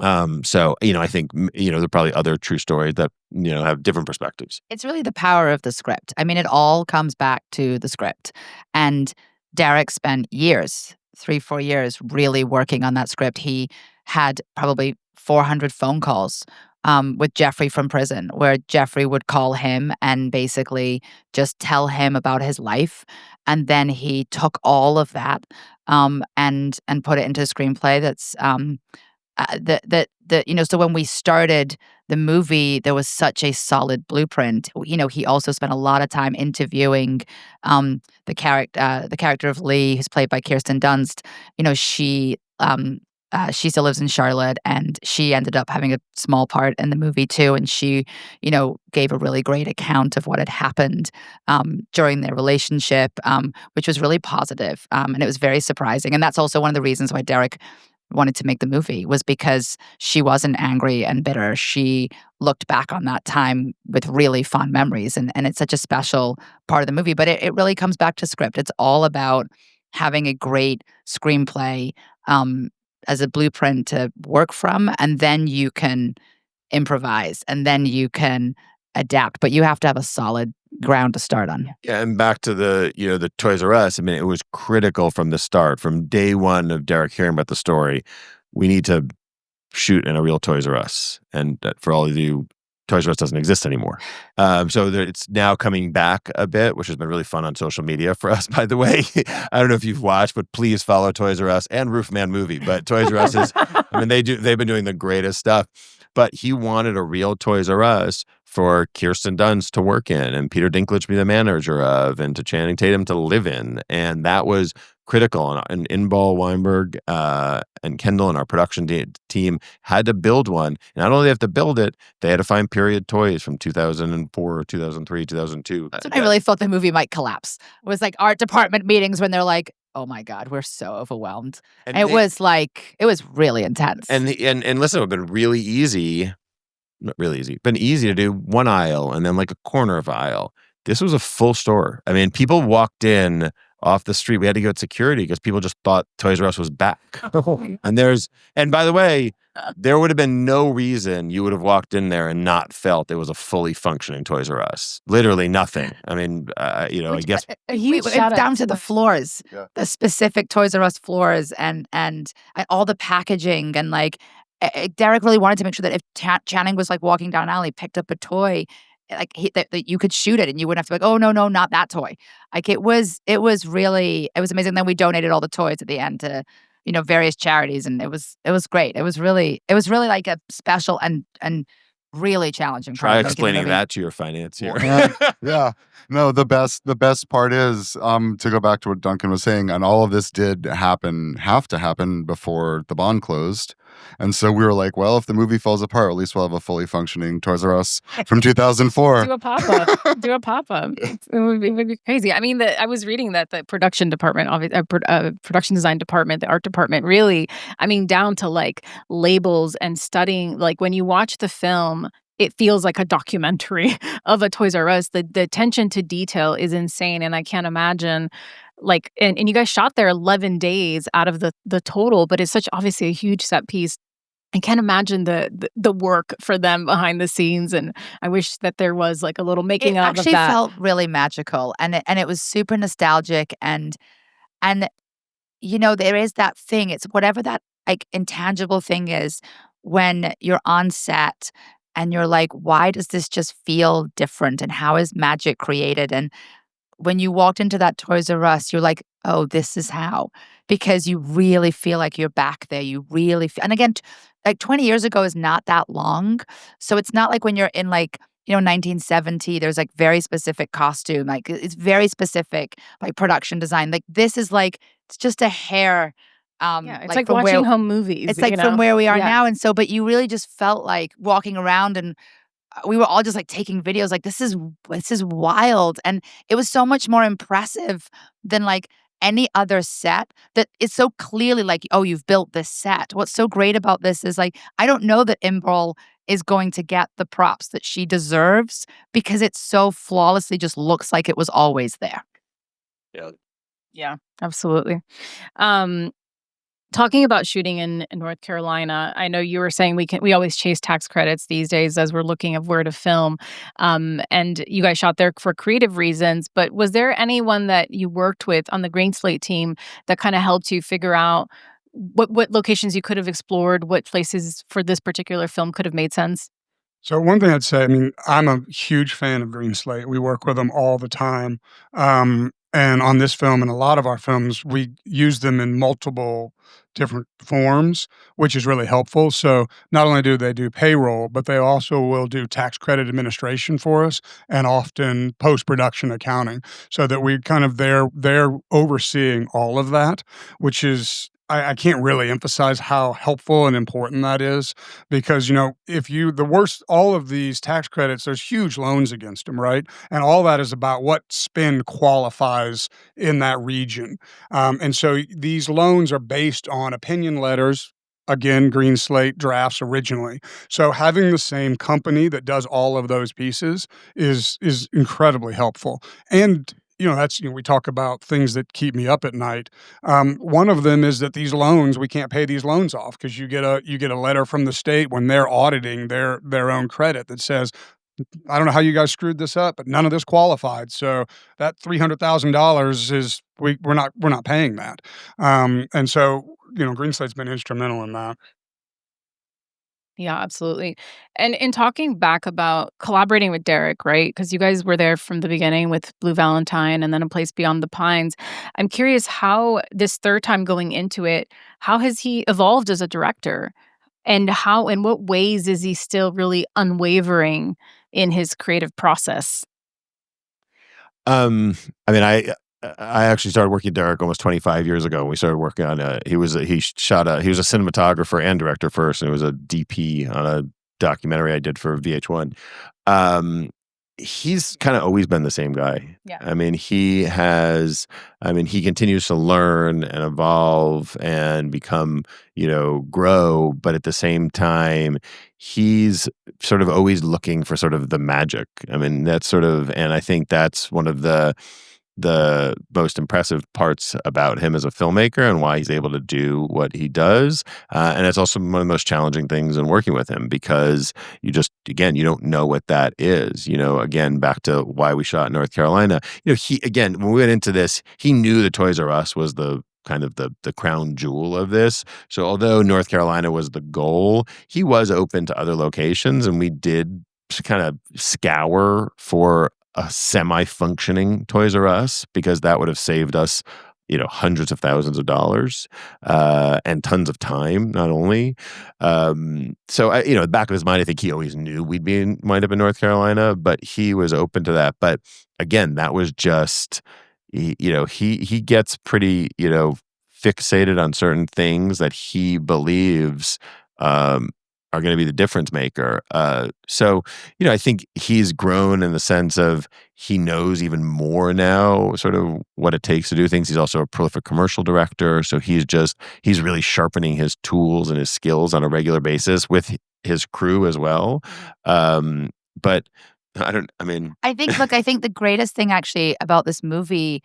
So, I think, there are probably other true stories that, have different perspectives. It's really the power of the script. I mean, it all comes back to the script. And Derek spent years 3-4 years really working on that script. He had probably 400 phone calls with Jeffrey from prison, where Jeffrey would call him and basically just tell him about his life, and then he took all of that and put it into a screenplay that's so when we started the movie, there was such a solid blueprint. He also spent a lot of time interviewing the character of Lee, who's played by Kirsten Dunst. She still lives in Charlotte, and she ended up having a small part in the movie too. And she, gave a really great account of what had happened during their relationship, which was really positive, and it was very surprising. And that's also one of the reasons why Derek wanted to make the movie, was because she wasn't angry and bitter. She looked back on that time with really fond memories, and it's such a special part of the movie. But it really comes back to script. It's all about having a great screenplay as a blueprint to work from, and then you can improvise, and then you can adapt. But you have to have a solid ground to start on. Yeah, and back to the Toys R Us. I mean, it was critical from the start, from day one of Derek hearing about the story. We need to shoot in a real Toys R Us, and for all of you, Toys R Us doesn't exist anymore. It's now coming back a bit, which has been really fun on social media for us, by the way. I don't know if you've watched, but please follow Toys R Us and Roofman Movie. But Toys R Us is, they've been doing the greatest stuff. But he wanted a real Toys R Us for Kirsten Dunst to work in, and Peter Dinklage to be the manager of, and to Channing Tatum to live in. And that was critical. And Inbal Weinberg and Kendall and our production team had to build one. And not only they have to build it, they had to find period toys from 2004, 2003, 2002. That's when I really thought the movie might collapse. It was like art department meetings when they're like, oh my God, we're so overwhelmed. And it was really intense. And listen, it would have been really easy. Not really easy, been easy to do one aisle and then like a corner of aisle. This was a full store. I mean, people walked in off the street. We had to go at security because people just thought Toys R Us was back. And by the way, there would have been no reason you would have walked in there and not felt it was a fully functioning Toys R Us. Literally nothing. I mean, I guess down to the floors, the specific Toys R Us floors, and all the packaging, and like Derek really wanted to make sure that if Channing was like walking down an alley, picked up a toy, like that you could shoot it and you wouldn't have to be like, oh no, not that toy. Like it was amazing. Then we donated all the toys at the end to various charities, and it was great. It was really like a special and really challenging. Try explaining that to your financier. Yeah. No, the best part is to go back to what Duncan was saying, and all of this did have to happen before the bond closed. And so we were like, well, if the movie falls apart, at least we'll have a fully functioning Toys R Us from 2004. Do a pop-up. It would be crazy. I mean, I was reading that the production department, production design department, the art department, really, I mean, down to like labels and studying, like when you watch the film, it feels like a documentary of a Toys R Us. The attention to detail is insane. And I can't imagine, like, and you guys shot there 11 days out of the total, but it's such obviously a huge set piece. I can't imagine the work for them behind the scenes, and I wish that there was like a little making of that. It actually felt really magical, and it was super nostalgic, and there is that thing. It's whatever that like intangible thing is when you're on set and you're like, why does this just feel different, and how is magic created? And when you walked into that Toys R Us, you're like, oh, this is how, because you really feel like you're back there. You really feel, and again, like 20 years ago is not that long. So it's not like when you're in like, 1970, there's like very specific costume, like it's very specific, like production design. Like this is like, it's just a hair. It's like watching home movies. It's like from where we are now. And so, but you really just felt like walking around, and we were all just like taking videos, like this is wild. And it was so much more impressive than like any other set, that it's so clearly like, oh, you've built this set. What's so great about this is like, I don't know that Inbal is going to get the props that she deserves, because it so flawlessly just looks like it was always there. Yeah, absolutely. Talking about shooting in North Carolina, I know you were saying we always chase tax credits these days as we're looking of where to film, and you guys shot there for creative reasons. But was there anyone that you worked with on the GreenSlate team that kind of helped you figure out what locations you could have explored, what places for this particular film could have made sense? So one thing I'd say, I mean, I'm a huge fan of GreenSlate. We work with them all the time. And on this film and a lot of our films, we use them in multiple different forms, which is really helpful. So not only do they do payroll, but they also will do tax credit administration for us and often post-production accounting so that we kind of they're overseeing all of that, which is I can't really emphasize how helpful and important that is because if you the worst all of these tax credits there's huge loans against them, right? And all that is about what spend qualifies in that region. And so these loans are based on opinion letters, again, green slate drafts originally. So having the same company that does all of those pieces is incredibly helpful. And that's we talk about things that keep me up at night. One of them is that these loans, we can't pay these loans off because you get a letter from the state when they're auditing their own credit that says, I don't know how you guys screwed this up, but none of this qualified. So that $300,000 is we're not paying that. And so GreenSlate's been instrumental in that. Yeah, absolutely. And in talking back about collaborating with Derek, right? Because you guys were there from the beginning with Blue Valentine and then A Place Beyond the Pines. I'm curious how this third time going into it, how has he evolved as a director? And how in what ways is he still really unwavering in his creative process? I mean, I actually started working with Derek almost 25 years ago. We started working on he was a cinematographer and director first, and it was a DP on a documentary I did for VH1. Um, he's kind of always been the same guy. Yeah. I mean, he continues to learn and evolve and become, grow, but at the same time, he's sort of always looking for sort of the magic. I mean, and I think that's one of the most impressive parts about him as a filmmaker and why he's able to do what he does. And it's also one of the most challenging things in working with him because you don't know what that is. Again, back to why we shot in North Carolina. When we went into this, he knew that Toys R Us was the kind of the crown jewel of this. So although North Carolina was the goal, he was open to other locations, and we did kind of scour for a semi-functioning Toys R Us because that would have saved us, hundreds of thousands of dollars and tons of time, not only. So, back of his mind, I think he always knew we'd wind up in North Carolina, but he was open to that. But again, that was just, he gets pretty, fixated on certain things that he believes are going to be the difference maker. So, I think he's grown in the sense of he knows even more now sort of what it takes to do things. He's also a prolific commercial director. So he's really sharpening his tools and his skills on a regular basis with his crew as well. But I think the greatest thing actually about this movie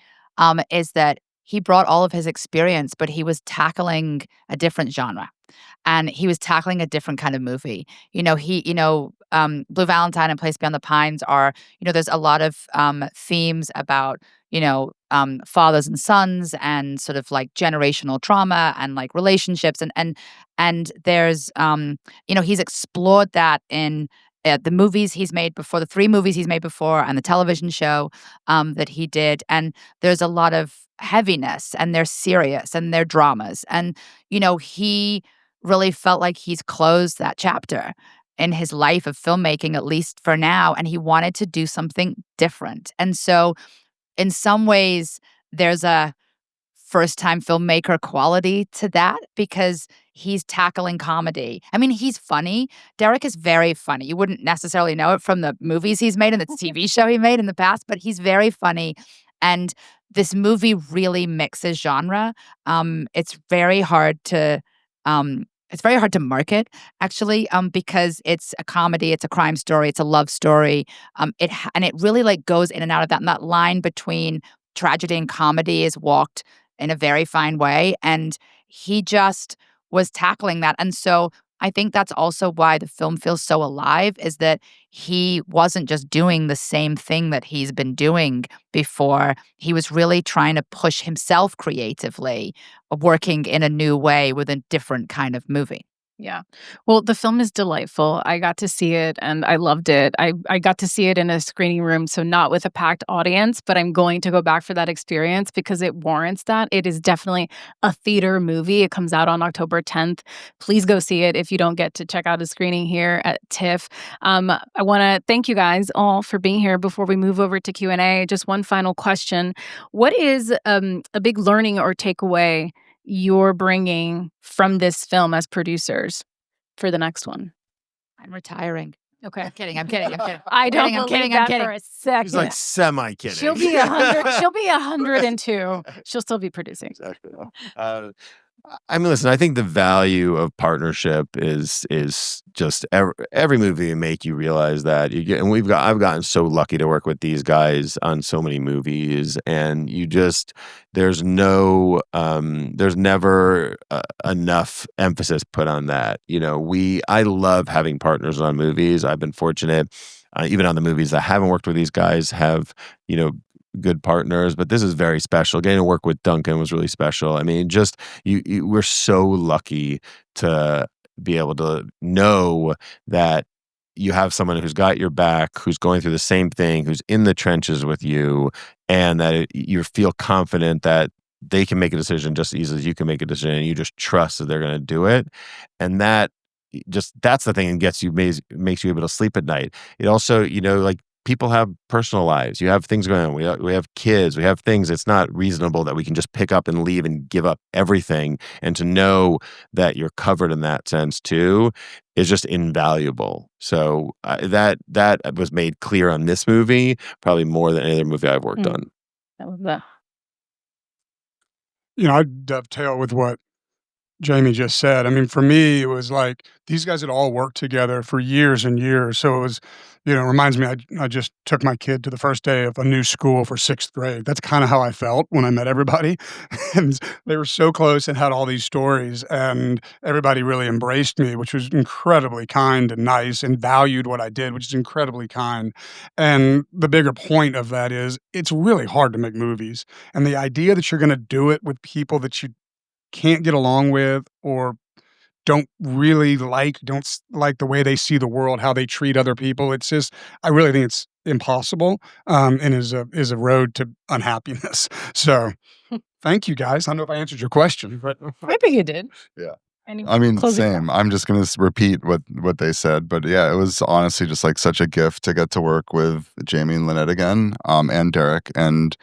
is that he brought all of his experience, but he was tackling a different genre. And he was tackling a different kind of movie. Blue Valentine and Place Beyond the Pines are, there's a lot of themes about, fathers and sons and sort of like generational trauma and like relationships. And there's, he's explored that in the movies he's made before, the 3 movies he's made before, and the television show that he did. And there's a lot of heaviness, and they're serious, and they're dramas. And, he really felt like he's closed that chapter in his life of filmmaking, at least for now, and he wanted to do something different. And so in some ways, there's a first-time filmmaker quality to that because he's tackling comedy. I mean, he's funny. Derek is very funny. You wouldn't necessarily know it from the movies he's made and the TV show he made in the past, but he's very funny. And this movie really mixes genre. It's very hard to market, actually, because it's a comedy, it's a crime story, it's a love story. And it really like goes in and out of that. And that line between tragedy and comedy is walked in a very fine way. And he just was tackling that. And so I think that's also why the film feels so alive, is that he wasn't just doing the same thing that he's been doing before. He was really trying to push himself creatively, working in a new way with a different kind of movie. Yeah. Well, the film is delightful. I got to see it and I loved it. I got to see it in a screening room, so not with a packed audience, but I'm going to go back for that experience because it warrants that. It is definitely a theater movie. It comes out on October 10th. Please go see it if you don't get to check out a screening here at TIFF. I want to thank you guys all for being here. Before we move over to Q&A, just one final question. What is a big learning or takeaway you're bringing from this film as producers for the next one? I'm retiring. Okay. I'm kidding. I'm kidding. I don't I'm believe kidding. that I'm kidding. for a second. He's like semi-kidding. She'll be 100. She'll be 102. She'll still be producing. Exactly. I mean, listen, I think the value of partnership is just every movie you make, you realize that you get, and I've gotten so lucky to work with these guys on so many movies, and there's never enough emphasis put on that. I love having partners on movies. I've been fortunate, even on the movies that I haven't worked with these guys, have, good partners, but this is very special. Getting to work with Duncan was really special. I mean, just we're so lucky to be able to know that you have someone who's got your back, who's going through the same thing, who's in the trenches with you, and that you feel confident that they can make a decision just as easily as you can make a decision, and you just trust that they're going to do it. And that's the thing that makes you able to sleep at night. It also, like, people have personal lives. You have things going on. We have kids. We have things. It's not reasonable that we can just pick up and leave and give up everything. And to know that you're covered in that sense too is just invaluable. So that was made clear on this movie, probably more than any other movie I've worked on. I love that. I dovetail with what Jamie just said. I mean, for me, it was like these guys had all worked together for years and years. So it was, reminds me, I just took my kid to the first day of a new school for 6th grade. That's kind of how I felt when I met everybody. And they were so close and had all these stories, and everybody really embraced me, which was incredibly kind and nice, and valued what I did, which is incredibly kind. And the bigger point of that is it's really hard to make movies. And the idea that you're going to do it with people that you can't get along with, or don't like the way they see the world, how they treat other people. It's just, I really think it's impossible, and is a road to unhappiness. So thank you guys. I don't know if I answered your question, but Maybe you did. Yeah. Any I mean, closing same. thoughts? I'm just going to repeat what they said, but yeah, it was honestly just like such a gift to get to work with Jamie and Lynette again, and Derek and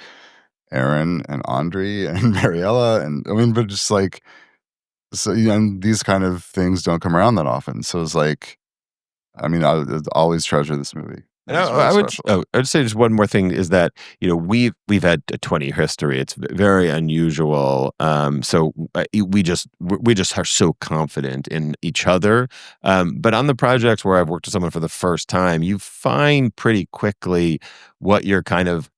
Aaron and Andre and Mariella, and I mean, but just like, so, and these kind of things don't come around that often. So it's like, I mean, I would always treasure this movie. And It's really special. I would say just one more thing is that we've had a 20-year history. It's very unusual. So we just are so confident in each other. But on the projects where I've worked with someone for the first time, you find pretty quickly what you're kind of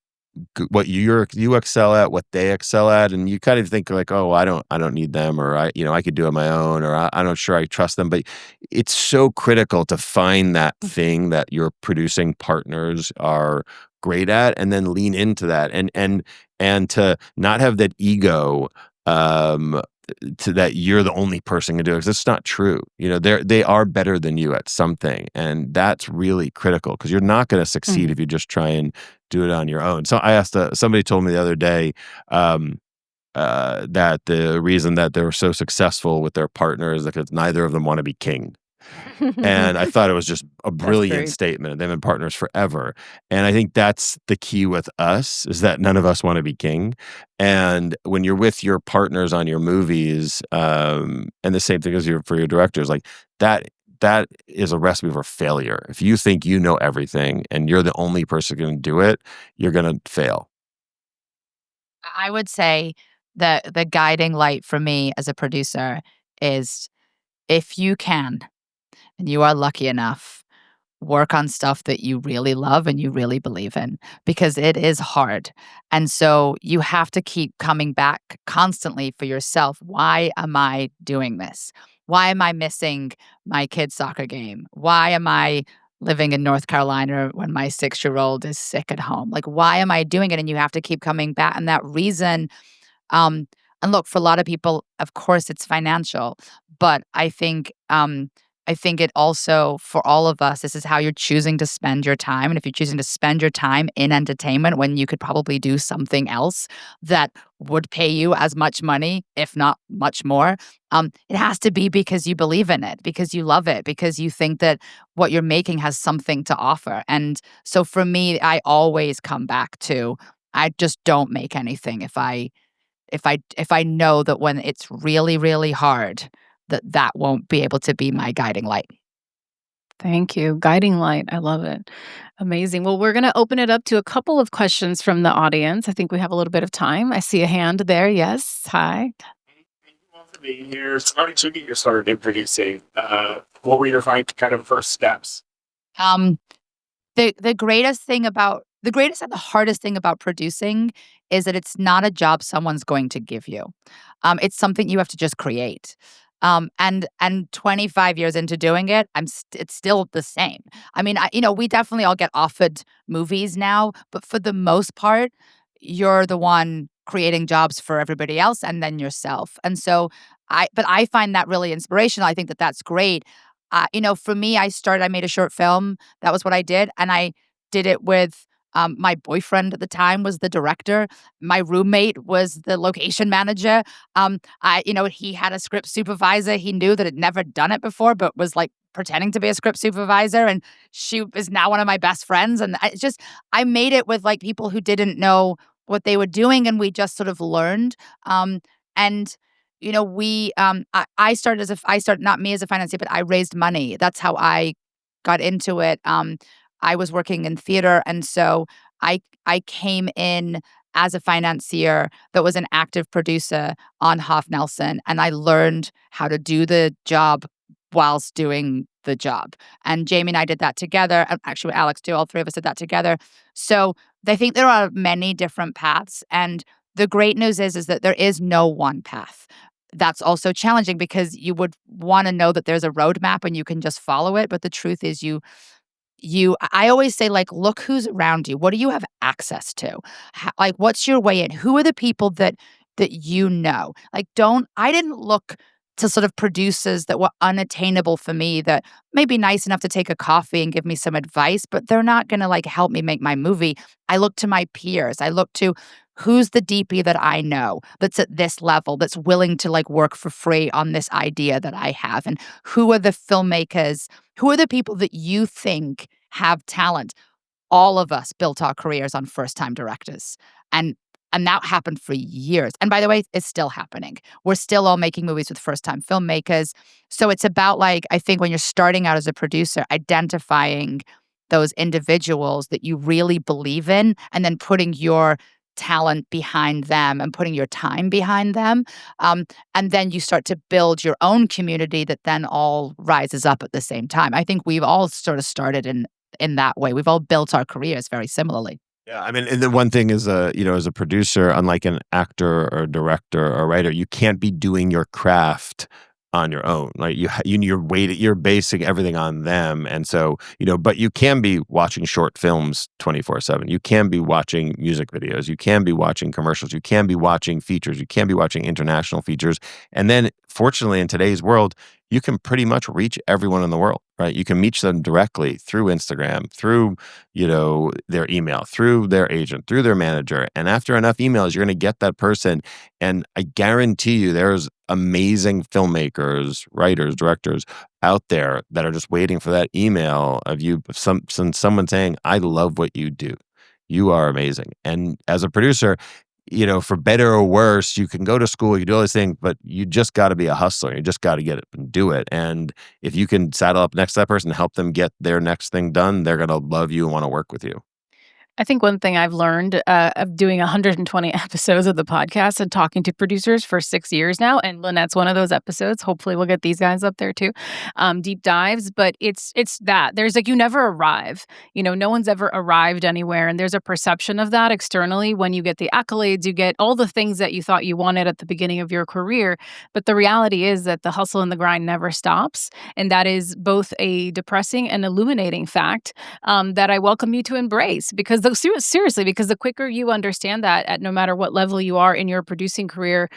what you excel at, what they excel at, and you kind of think like, oh, I don't need them, or I could do it on my own, or I'm not sure I trust them. But it's so critical to find that thing that your producing partners are great at, and then lean into that, and to not have that ego, to that you're the only person to do it, because it's not true. They are better than you at something, and that's really critical, because you're not going to succeed if you just try and do it on your own. So I asked somebody told me the other day that the reason that they were so successful with their partner is because neither of them want to be king. And I thought it was just a brilliant statement. They've been partners forever. And I think that's the key with us, is that none of us want to be king. And when you're with your partners on your movies, and the same thing as for your directors, like that is a recipe for failure. If you think you know everything and you're the only person going to do it, you're going to fail. I would say that the guiding light for me as a producer is, if you can, and you are lucky enough, work on stuff that you really love and you really believe in, because it is hard. And so you have to keep coming back constantly for yourself. Why am I doing this? Why am I missing my kid's soccer game? Why am I living in North Carolina when my 6-year-old is sick at home? Like, why am I doing it? And you have to keep coming back. And that reason, and look, for a lot of people, of course, it's financial, but I think it also, for all of us, this is how you're choosing to spend your time. And if you're choosing to spend your time in entertainment when you could probably do something else that would pay you as much money, if not much more, it has to be because you believe in it, because you love it, because you think that what you're making has something to offer. And so for me, I always come back to, I just don't make anything if I know that when it's really, really hard, that won't be able to be my guiding light. Thank you. Guiding light. I love it. Amazing. Well, we're going to open it up to a couple of questions from the audience. I think we have a little bit of time. I see a hand there. Yes. Hi. Thank you all for being here. Starting to get you started in producing, what were your kind of first steps? The greatest and the hardest thing about producing is that it's not a job someone's going to give you. It's something you have to just create. And 25 years into doing it, it's still the same. I mean, we definitely all get offered movies now, but for the most part, you're the one creating jobs for everybody else and then yourself. And so I find that really inspirational. I think that that's great. For me, I made a short film. That was what I did. And I did it with my boyfriend at the time was the director. My roommate was the location manager. He had a script supervisor. He knew that had never done it before, but was like pretending to be a script supervisor. And she is now one of my best friends. And I made it with like people who didn't know what they were doing. And we just sort of learned. And I started not me as a financier, but I raised money. That's how I got into it. I was working in theater, and so I came in as a financier that was an active producer on Hoff Nelson, and I learned how to do the job whilst doing the job. And Jamie and I did that together. Actually, with Alex too. All three of us did that together. So I think there are many different paths, and the great news is that there is no one path. That's also challenging because you would want to know that there's a roadmap and you can just follow it. But the truth is I always say, like, look who's around you. What do you have access to? What's your way in? Who are the people that you know? I didn't look to sort of producers that were unattainable for me, that may be nice enough to take a coffee and give me some advice, but they're not going to like help me make my movie. I look to my peers. I look to who's the DP that I know that's at this level, that's willing to like work for free on this idea that I have. And who are the filmmakers? Who are the people that you think have talent? All of us built our careers on first-time directors. And that happened for years. And by the way, it's still happening. We're still all making movies with first-time filmmakers. So it's about like, I think when you're starting out as a producer, identifying those individuals that you really believe in and then putting your talent behind them and putting your time behind them. And then you start to build your own community that then all rises up at the same time. I think we've all sort of started in that way. We've all built our careers very similarly. Yeah, I mean, and the one thing is, as a producer, unlike an actor or director or writer, you can't be doing your craft on your own. Like you're basing everything on them, and so but you can be watching short films 24/7. You can be watching music videos. You can be watching commercials. You can be watching features. You can be watching international features, and then fortunately, in today's world, you can pretty much reach everyone in the world, right? You can reach them directly through Instagram, through, their email, through their agent, through their manager. And after enough emails, you're going to get that person. And I guarantee you there's amazing filmmakers, writers, directors out there that are just waiting for that email of you, someone saying, I love what you do. You are amazing. And as a producer, for better or worse, you can go to school, you do all these things, but you just got to be a hustler. You just got to get it and do it. And if you can saddle up next to that person and help them get their next thing done, they're going to love you and want to work with you. I think one thing I've learned of doing 120 episodes of the podcast and talking to producers for 6 years now, and Lynette's one of those episodes. Hopefully, we'll get these guys up there too. Deep dives, but it's that there's like you never arrive. No one's ever arrived anywhere, and there's a perception of that externally when you get the accolades, you get all the things that you thought you wanted at the beginning of your career. But the reality is that the hustle and the grind never stops, and that is both a depressing and illuminating fact that I welcome you to embrace. Because seriously, because the quicker you understand that at no matter what level you are in your producing career,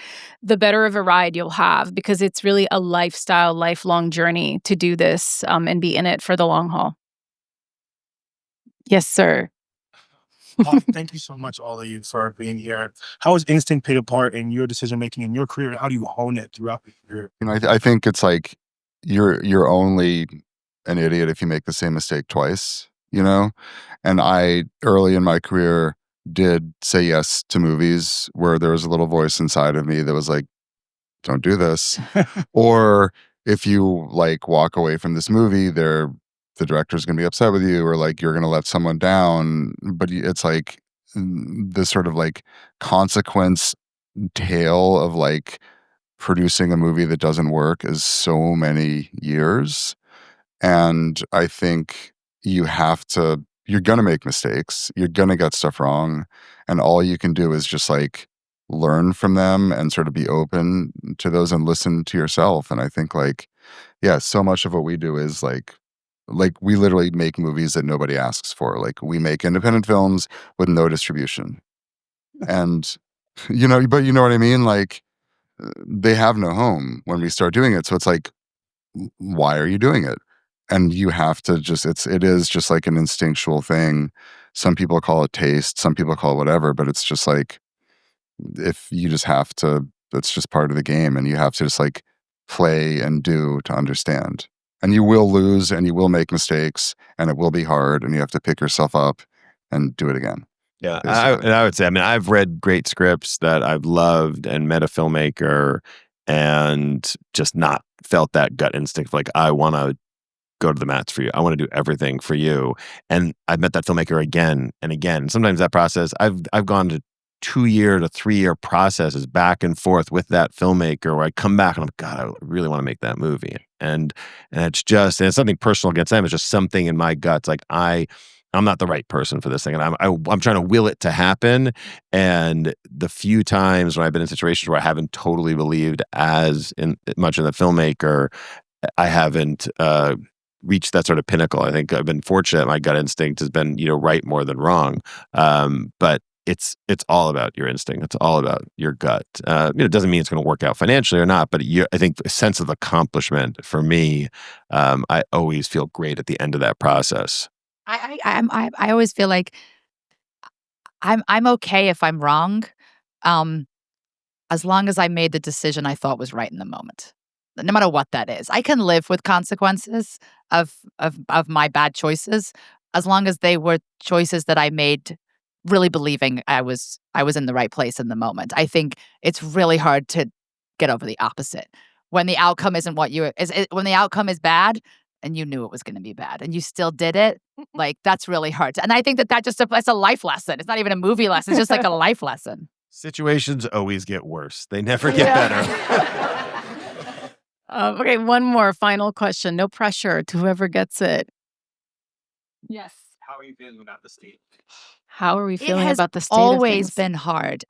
the better of a ride you'll have, because it's really a lifestyle, lifelong journey to do this and be in it for the long haul. Yes, sir. Thank you so much, all of you, for being here. How has instinct played a part in your decision making in your career? How do you hone it throughout your career? I think it's like you're only an idiot if you make the same mistake twice, And I, early in my career, did say yes to movies where there was a little voice inside of me that was like, don't do this. Or if you like walk away from this movie, the director's going to be upset with you, or like you're going to let someone down. But it's like this sort of like consequence tale of like producing a movie that doesn't work is so many years. And I think you're going to make mistakes. You're going to get stuff wrong. And all you can do is just like learn from them and sort of be open to those and listen to yourself. And I think like, yeah, so much of what we do is like we literally make movies that nobody asks for. Like we make independent films with no distribution. And, but you know what I mean? Like they have no home when we start doing it. So it's like, why are you doing it? And you have to it is just like an instinctual thing. Some people call it taste, some people call it whatever, but it's just like, if you just have to, that's just part of the game, and you have to just like play and do to understand. And you will lose and you will make mistakes and it will be hard, and you have to pick yourself up and do it again. Yeah, I would say, I've read great scripts that I've loved and met a filmmaker and just not felt that gut instinct of like, I want to go to the mats for you. I want to do everything for you. And I've met that filmmaker again and again. Sometimes that process, I've gone to 2-year to 3-year processes back and forth with that filmmaker where I come back and I'm like, God, I really want to make that movie. And it's something personal against them. It's just something in my guts. Like I'm not the right person for this thing. And I'm trying to will it to happen. And the few times when I've been in situations where I haven't totally believed much in the filmmaker, I haven't reached that sort of pinnacle. I think I've been fortunate. My gut instinct has been, right more than wrong. But it's all about your instinct. It's all about your gut. It doesn't mean it's going to work out financially or not, but I think a sense of accomplishment for me, I always feel great at the end of that process. I always feel like I'm okay if I'm wrong, as long as I made the decision I thought was right in the moment, no matter what that is. I can live with consequences of my bad choices, as long as they were choices that I made really believing I was in the right place in the moment. I think it's really hard to get over the opposite when the outcome isn't when the outcome is bad. And you knew it was going to be bad, and you still did it. Like, that's really hard. And I think that's a life lesson. It's not even a movie lesson. It's just like a life lesson. Situations always get worse. They never get better. Okay, one more final question. No pressure to whoever gets it. Yes. How are you feeling about the state? How are we feeling about the state It has of always things? been hard.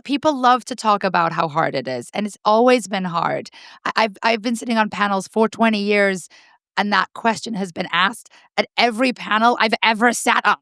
People love to talk about how hard it is, and it's always been hard. I've been sitting on panels for 20 years, and that question has been asked at every panel I've ever sat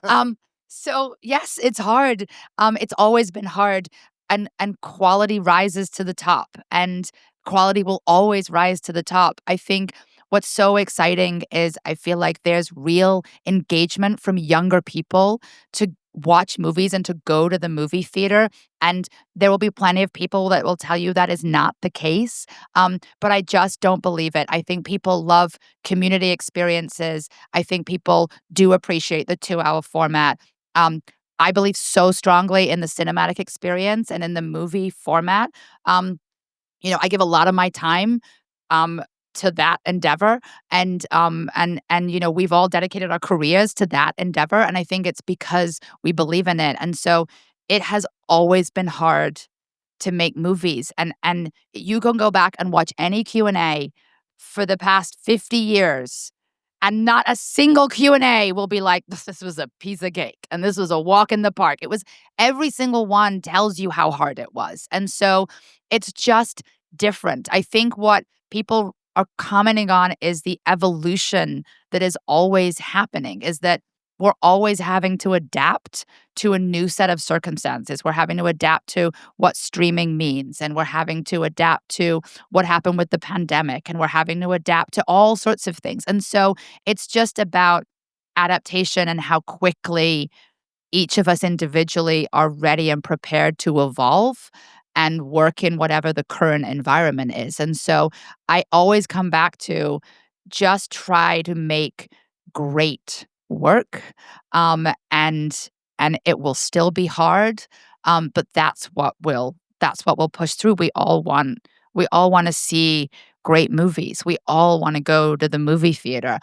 on. So yes, it's hard. It's always been hard, and quality rises to the top, and quality will always rise to the top. I think what's so exciting is I feel like there's real engagement from younger people to watch movies and to go to the movie theater. And there will be plenty of people that will tell you that is not the case. But I just don't believe it. I think people love community experiences. I think people do appreciate the 2-hour format. I believe so strongly in the cinematic experience and in the movie format. I give a lot of my time to that endeavor, and we've all dedicated our careers to that endeavor, and I think it's because we believe in it. And so it has always been hard to make movies, and you can go back and watch any Q&A for the past 50 years, and not a single Q&A will be like, this was a piece of cake and this was a walk in the park. It was, every single one tells you how hard it was. And so it's just different. I think what people are commenting on is the evolution that is always happening, is that we're always having to adapt to a new set of circumstances. We're having to adapt to what streaming means, and we're having to adapt to what happened with the pandemic, and we're having to adapt to all sorts of things. And so it's just about adaptation and how quickly each of us individually are ready and prepared to evolve and work in whatever the current environment is. And so I always come back to just try to make great work, and it will still be hard, but that's what we'll push through. We all want to see great movies. We all want to go to the movie theater,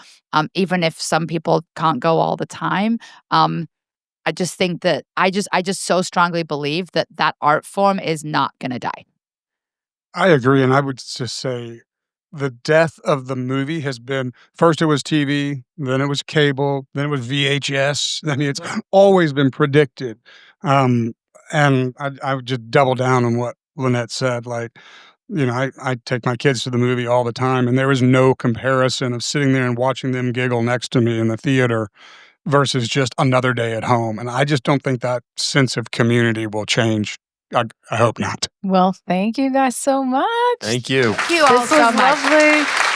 even if some people can't go all the time. I just think that I just so strongly believe that art form is not going to die. I agree, and I would just say the death of the movie has been, first it was TV, then it was cable, then it was VHS. I mean, it's always been predicted. And I would just double down on what Lynette said. Like, I take my kids to the movie all the time, and there is no comparison of sitting there and watching them giggle next to me in the theater versus just another day at home. And I just don't think that sense of community will change. I hope not. Well, thank you guys so much. Thank you. Thank you all This so was much. lovely.